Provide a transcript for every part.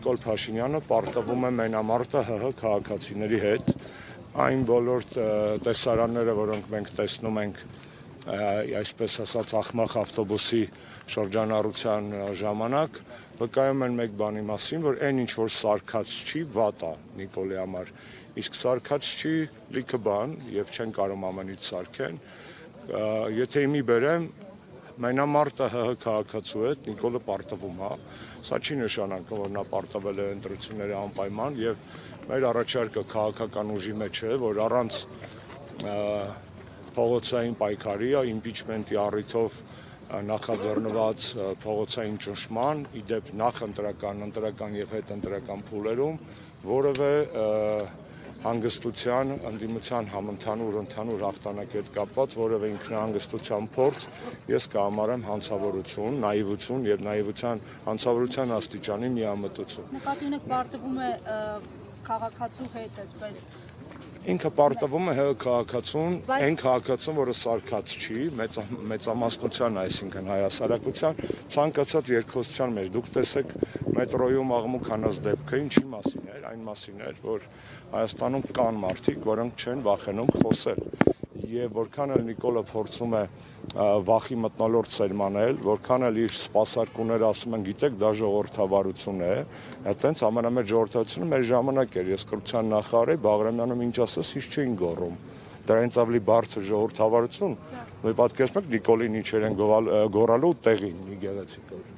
Նիկոլ Փաշինյանը պարտվում է մենամարտը ՀՀ քաղաքացիների հետ, այն բոլոր տեսարանները, որոնք մենք տեսնում ենք, այսպես ասած, աղմախ ավտոբուսի շրջանառության ժամանակ, վկայում են մեկ բանի մասին, որ այն ինչ որ սարքած չի, վատ է Նիկոլի համար, իսկ սարքած չի լիքը բան եւ չեն կարող ամենից սարքեն, եթե իմի բերեմ մենամարտը ՀՀ քաղաքացու հետ Նիկոլը պարտվում է, սա չի նշանակում, որ նա պարտվել է ընտրությունների անպայման եւ մեր առաջարկը քաղաքական ուժի մեջ է, որ առանց փողոցային պայքարի, իմպիչմենտի առիթով նախաձեռնված փողոցային ճնշման, իդեպ նախ ընտրական եւ հետընտրական փուլերում որևէ հանգստության, ընդդիմության ընդհանուր հաղթանակի հետ կապված որևէ ինքնահանգստության փորձ ես կհամարեմ հանցավորություն, նաիվություն եւ հանցավորության աստիճանի միամտություն։ Նկատի ունեք պարտվում է քաղաքացու հետ, այսպես Ինքը պարտվում է ՀՀ քաղաքացուն, այն քաղաքացուն, որը սարքած չի, մեծամասնության, այսինքն հայասարակության, ցանկացած երկխոսության մեջ։ Դուք տեսեք մետրոյում աղմուկ հանած դեպքը ինչի մասին էր, այն մասին էր, որ Հայաստանում կան մարդիկ, որոնք չեն վախենում խոսել։ Եվ որքան էլ Նիկոլը փորձում է վախի մթնոլորտ սերմանել, որքան էլ իր սպասարկուները ասում են, գիտեք, դա ժողովրդավարություն է, այդտենց ամենամեծ ժողովրդավարությունը մեր ժամանակ էր, ես կրթության նախարար էի, Բաղրամյանում ինչ ասես, ինչ չէին գոռում։ Դրանից ավելի բարձր ժողովրդավարություն, մի պատկերացնեք Նիկոլին ինչեր են գոռալու տեղին, մի գեղեցիկ օր։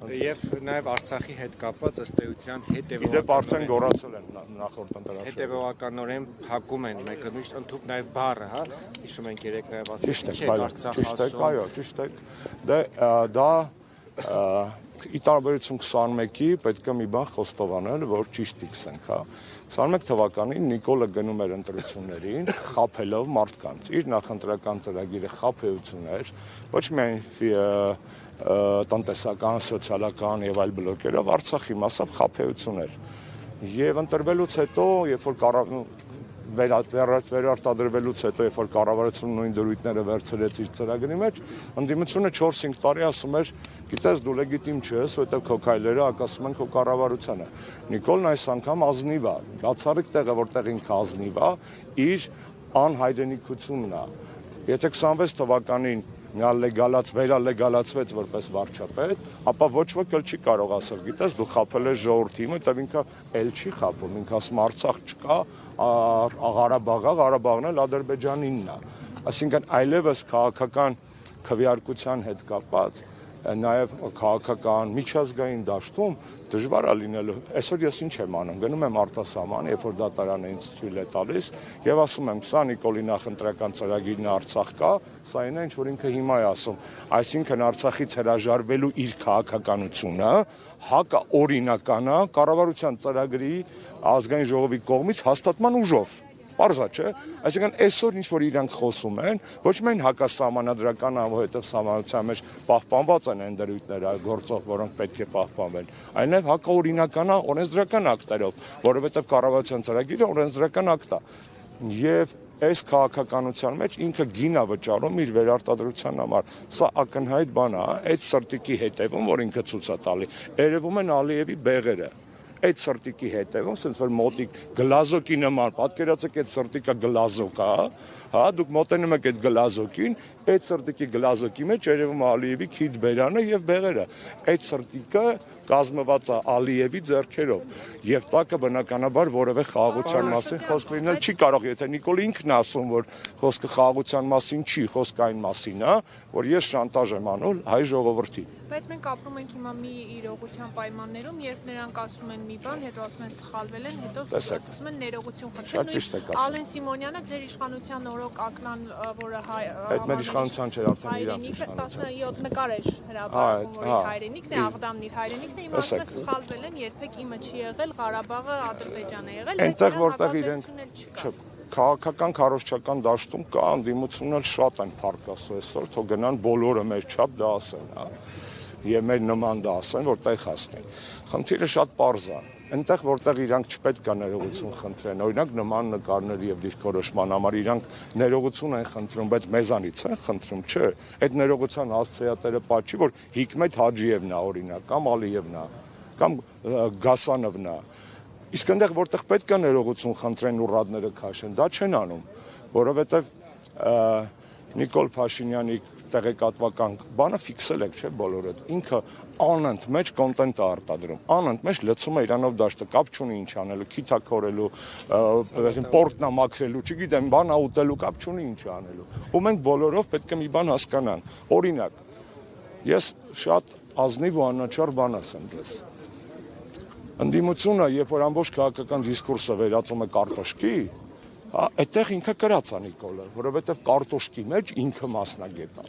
Եվ նաև Արցախի հետ կապված ըստ էության Իդեպ արդեն գոռացել են նախորդ ընտրաշրջանում։ Հետևողականորեն փակում են մեկը միշտ ընդհանուր նաև բառը, հա, հիշում ենք երեք նաև ասել, չէ Արցախ ասում։ Այո, ճիշտ է։ Դա ի տարբերություն 21-ի պետք է մի բան խոստովանել, որ ճիշտ իքսենք, հա։ 21 թվականին Նիկոլը գնում էր ընտրություններին, խաբելով մարդկանց։ Իր նախընտրական ծրագիրը խաբեություն էր, ոչ միայն տնտեսական, սոցիալական եւ այլ բլոկերով Արցախի մասով խաբեություն էր։ Եվ ընտրվելուց հետո, երբ որ վերարտադրվելուց հետո, երբ որ կառավարությունը նույն դրույթները վերցրեց իր ծրագրի մեջ, ընդդիմությունը 4-5 տարի ասում էր, գիտես դու լեգիտիմ չես, որովհետեւ քո քայլերը ակասում են քո կառավարությանը։ Նիկոլն այս անգամ ազնիվ է, բացառիկ տեղը, որտեղ ինքը ազնիվ է, իր անհայրենիքությունն է։ Եթե 26 թվականին նա վերալեգալացվեց որպես վարչապետ, ապա ոչ ոք էլ չի կարող ասել, գիտես դու խաբել ես ժողովրդի, որտեղ ինքը էլ չի խաբում, ինքը ասում Արցախ չկա, Ղարաբաղն էլ Ադրբեջանինն է։ Այսինքն այլևս քաղաքական քվեարկության հետ կապված, նաև քաղաքական միջազգային դաշտում դժվար է լինելու։ Այսօր ես ինչ եմ անում, գնում եմ արտասահման, երբ որ դատարանը ինձ թույլ է տալիս եւ ասում եմ, սա Նիկոլի նախընտրական ծրագիրն Արցախ կա, սա այն է, ինչ որ ինքը հիմա է ասում։ Այսինքն Արցախից հրաժարվելու իր քաղաքականությունը հակաօրինական է կառավարության ծրագրի ազգային ժողովի կողմից հաստատման ուժով։ Պարզ է, չէ՞։ Այսինքն այսօր ինչ որ իրանք խոսում են, ոչ միայն հակասահմանադրական, որովհետև սահմանության մեջ պահպանված են այն դրույթները գործող, որոնք պետք է պահպանվեն, այլ նաև հակաօրինական օրենսդրական ակտերով, որովհետև կառավարության ծրագիրը օրենսդրական ակտ է։ Եվ այս քաղաքականության մեջ ինքը գին է վճարում իր վերարտադրության համար։ Սա ակնհայտ բան է, այդ սրտիկի հետևում, որ ինքը ցույց է տալի, երևում են Ալիևի բեղերը։ Այդ սրտիկի հետևում, ասենց որ մոտիկ գլազոկի նման, պատկերացեք այդ սրտիկը գլազոկ է, հա, դուք մոտենում եք այդ գլազոկին, այդ սրտիկի գլազոկի մեջ երևում է Ալիևի քիթ բերանը եւ բեղերը։ Այդ սրտիկը կազմված է Ալիևի ձեռքերով եւ տակը բնականաբար որևէ խաղաղության մասին խոսք լինել չի կարող, եթե Նիկոլը ինքն ասում, որ խոսքը խաղաղության մասին չի, խոսքը այն մասին է, որ ես շանտաժ եմ անում հայ ժողովրդին։ Բայց մենք ապրում ենք հիմա մի իրողության պայմաններում, երբ նրանք ասում են մի բան, հետո ասում են սխալվել են, հետո սկսում են ներողություն խնդրել։ Ալեն Սիմոնյանը ձեր իշխանության օրոք ակնան, որը այդ մեր իշխանության չէր, արդեն իրանց իշխանության։ 17 նկար էր հրապարակում, որ իր հայրենիքն է, Աղդամն իր հայրենիքն է, հիմա ասում են սխալվել են, երբեք իմը չի եղել, Ղարաբաղը Ադրբեջան է եղել, այնտեղ որտեղ իրենք քաղաքական քարոզչական դաշտում կա ընդդիմությունն էլ շատ են փառք ասում այսօր, թող գնան բոլորը մեր չափ դա ասեն, հա։ Եվ մեր նման դա ասեն, որ տեղ հասնեն։ Խնդիրը շատ պարզ է։ Այնտեղ որտեղ իրանք չպետք է ներողություն խնդրեն, օրինակ նման նկարների եւ դիրքորոշման համար իրանք ներողություն են խնդրում, բայց մեզանից են խնդրում, չէ։ Այդ ներողության հասցեատերը պատճի, որ Հիկմետ Հաջիևն է օրինակ, կամ Ալիևն է։ կամ Գասանովն է։ Իսկ այնտեղ որտեղ պետք է ներողություն խնդրեն ու ռադները քաշեն, դա չեն անում, որովհետև Նիկոլ Փաշինյանի տեղեկատվական բանը ֆիքսել եք, չէ՞, բոլորդ։ Ինքը անընդմեջ կոնտենտ է արտադրում, անընդմեջ լցում է իրանով դաշտը, կապ չունի ինչ անելու, քիթակորելու, պորտնա մաքրելու, չգիտեմ, բան ուտելու, կապ չունի ինչ անելու։ Ու մենք բոլորով պետք է մի բան հասկանանք։ Օրինակ, ես շատ ազնիվ ու անաչառ բան ասեմ ձեզ։ Ընդդիմությունը, երբ որ ամբողջ քաղաքական դիսկուրսը վերածում է կարտոշկի, այդտեղ ինքը կրած է Նիկոլը, որովհետև կարտոշկի մեջ ինքը մասնագետ է։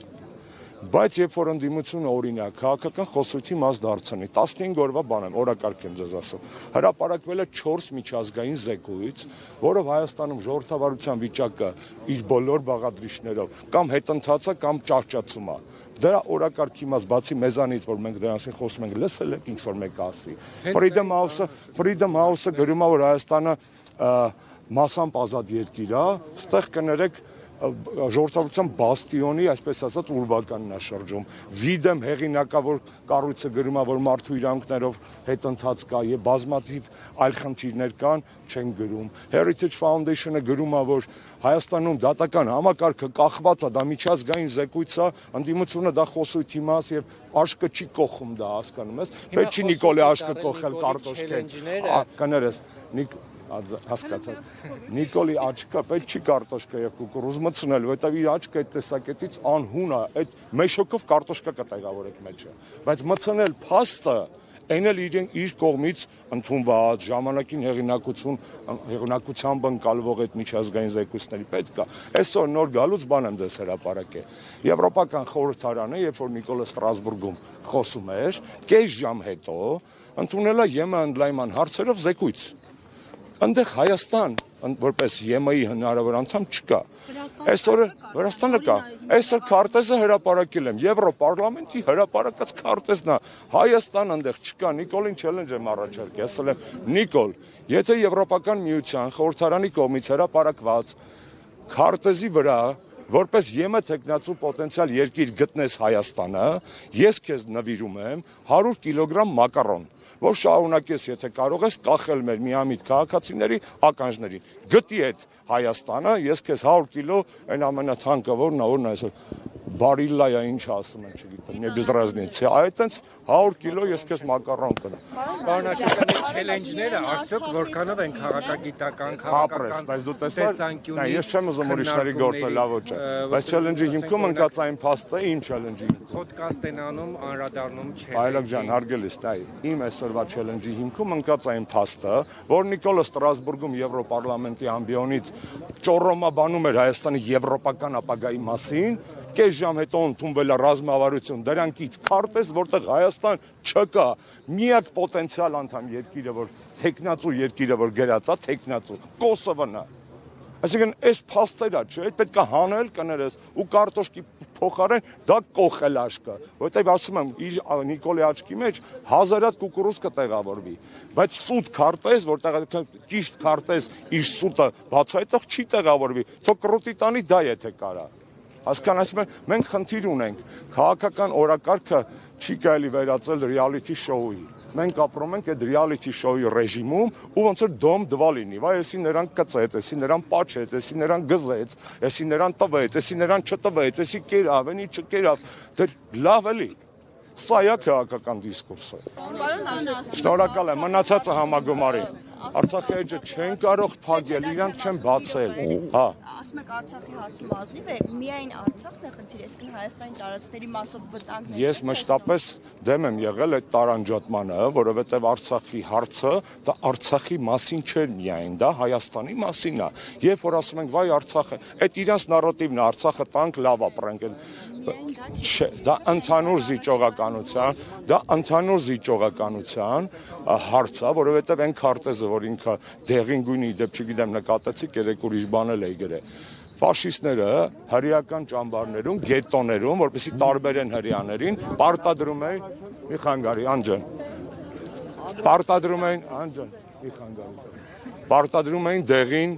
Բայց երբ որ ընդդիմությունը օրինակ քաղաքական խոսույթի մաս դարձնի, 15 օրվա բան եմ, օրակարգ եմ ձեզ ասում, հրապարակվել է 4 միջազգային զեկույց, որով Հայաստանում ժողովրդավարության վիճակը իր բոլոր բաղադրիչներով կամ հետընթաց է, կամ ճահճացում է։ Դրա օրակարգի մաս բացի մեզանից, որ մենք դրանցին խոսում ենք, լսել եք ինչ որ մեկը ասի։ Freedom House-ը գրում է, որ Հայաստանը մասամբ ազատ երկիր է, ստեղ կներեք ժողովրդավարության բաստիոնի, այսպես ասած, ուրվականն է շրջում։ Վիդեմ հեղինակավոր կառույցը գրում է, որ մարդու իրավունքներով հետընթաց կա եւ բազմաթիվ այլ խնդիրներ կան, չեն գրում։ Heritage Foundation-ը գրում է, որ Հայաստանում դատական համակարգը կախված է, դա միջազգային զեկույց է, ընդդիմությունը դա խոսույթի մաս եւ աշկը չի կողում դա, հասկանում ես։ Պետք չի Նիկոլի աշկը կողել կարտոշկեն։ Կներես, հասկացած։ Նիկոլի աչքը պետք չի կարտոշկա եւ կուկուռուզ մտցնել, որովհետեւ իր աչքը այդ տեսակետից անհուն է, այդ մեշոկով կարտոշկա կտեղավորեք մեջը։ Բայց մտցնել փաստը այն էլ իր կողմից ընդունված ժամանակին հեղինակությամբ ընկալվող այդ միջազգային զեկույցների պետք է։ Այսօր նոր գալուց բան եմ ձեզ հրապարակել։ Եվրոպական խորհրդարանը, երբ որ Նիկոլը Ստրասբուրգում խոսում էր, կես ժամ հետո ընդունել է ԵՄ ընդլայնման հարցերով զեկույց։ Այնտեղ Հայաստան որպես ԵՄ-ի հնարավոր անդամ չկա։ Այսօր Վրաստանը կա։ Այսօր քարտեզը հրապարակել եմ, Եվրոպարլամենտի հրապարակած քարտեզն է։ Հայաստան այնտեղ չկա, Նիկոլին չելենջ եմ առաջարկել, ասել եմ, Նիկոլ, եթե Եվրոպական միության խորհրդարանի կողմից հրապարակված քարտեզի վրա որպես ԵՄ թեկնածու պոտենցիալ երկիր գտնես Հայաստանը, ես քեզ նվիրում եմ 100 կիլոգրամ մակարոն, որ շարունակես, եթե կարող ես, կախել մեր միամիտ քաղաքացիների ականջներին։ Գտի այդ Հայաստանը, ես քեզ 100 կիլո այն ամենաթանկը որն է այսօր բարիլլայա ինչ ասում են, չգիտեմ, мне без разницы, այդտենց 100 կիլո ես քեզ մակարոն կնեմ։ Պարոն Աշոտյանի չելենջները արդյոք որքանով են քաղաքագիտական, տեսանկյունից։ Ես չեմ ուզում ուրիշների գործը լավ ոչ է, բայց չելենջի հիմքում ընկած այն փաստը իմ չելենջի հիմքում։ Պոդքաստ են անում, անդրադառնում չելենջի։ Այլակ ջան, հարգելիս, իմ այսօրվա չելենջի հիմքում ընկած այն փաստը, որ Նիկոլը Ստրասբուրգում Եվրոպարլամենտի ամբիոնից ճոռոմաբանում էր Հայաստանի եվրոպական ապագայի մասին, կես ժամ հետո ընդունվել է ռազմավարություն, դրանքից քարտեզ, որտեղ Հայաստան չկա, միակ պոտենցիալ անդամ երկիրը, որ թեկնածու երկիրը, որ գրած է, թեկնածու, Կոսովոն է։ Այսինքն, այս փաստերը, չէ, այդ պետք է հանել, կներես, ու կարտոշկի փոխարեն դա կողել աշկը, որտեղ ասում եմ, իր Նիկոլի աչքի մեջ հազարած կուկուռուզ կտեղավորվի, բայց սուտ քարտեզ, որտեղ ճիշտ քարտեզ իր սուտը բացայտող չի տեղավորվի, թող կռուտի տանի դա եթե կարա։ Հասկանացի, մենք խնդիր ունենք, քաղաքական օրակարգը չի կարելի վերածել ռեալիթի շոուի։ Մենք ապրում ենք այդ ռեալիթի շոուի ռեժիմում ու ոնց որ դոմ դվա լինի, վայ, էսի նրան կծեց, էսի նրան պաչեց, էսի նրան գզեց, էսի նրան տվեց, էսի նրան չտվեց, էսի կերավ, էնի չկերավ, դե լավ էլի։ Սա է քաղաքական դիսկուրսը։ Շնորհակալ եմ, մնացածը համագումարի։ Արցախի էջը չեն կարող փակել, իրանք չեն բացել։ Հա։ Ասում եք Արցախի հարցում ազնիվ է, միայն Արցախն է խնդիր, այսինքն Հայաստանի տարածքների մասով վտանգներ։ Ես մշտապես դեմ եմ եղել այդ տարանջատմանը, որովհետև Արցախի հարցը դա Արցախի մասին չէր միայն, դա Հայաստանի մասին է։ Երբ որ ասում ենք, վայ Արցախը, այդ իրանց նարատիվն է, Արցախը տանք լավ ապրենք։ Դա ընդհանուր զիջողականության հարց է, որովհետև այն քարտեզը, որ ինքը դեղին գույնի դեպ չգիտեմ նկատեցիք, երեք ուրիշ բանել էի գրել։ Ֆաշիստները հրեական ճամբարներում, գետոներում, որպեսզի տարբերեն հրեաներին, պարտադրում էին մի խանգարի, Անջան։ Պարտադրում էին դեղին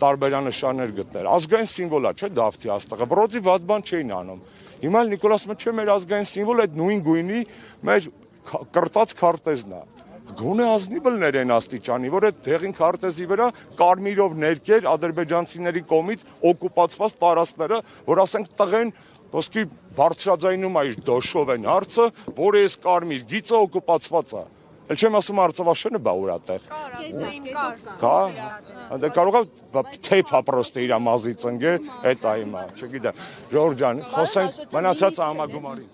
տարբերանշաններ գտնել։ Ազգային սիմվոլ է, չէ՞ Դավթի աստղը։ Բրոձի վատ բան չէին անում։ Հիմա Նիկոլասը չէ մեր ազգային սիմվոլ այդ նույն գույնի մեր կրտած քարտեզն է։ գոնե ազնիվներ են աստիճանի, որ այդ դեղին քարտեզի վրա կարմիրով ներկեր ադրբեջանցիների կողմից օկուպացված տարածքները, որ ասենք տղեն ոսկի բարձրաձայնում է իր դոշով են հարցը, որ այս կարմիր գիծը օկուպացված է։ Էլ չեմ ասում Արցախաշենը բա ուր է տեղ։ Կա։ Դե կարող է թեփ ապրոստը իր մազից ընկե, այդ այ հիմա, չգիտեմ։ Ժորժ ջան, խոսենք մնացած համագումարի։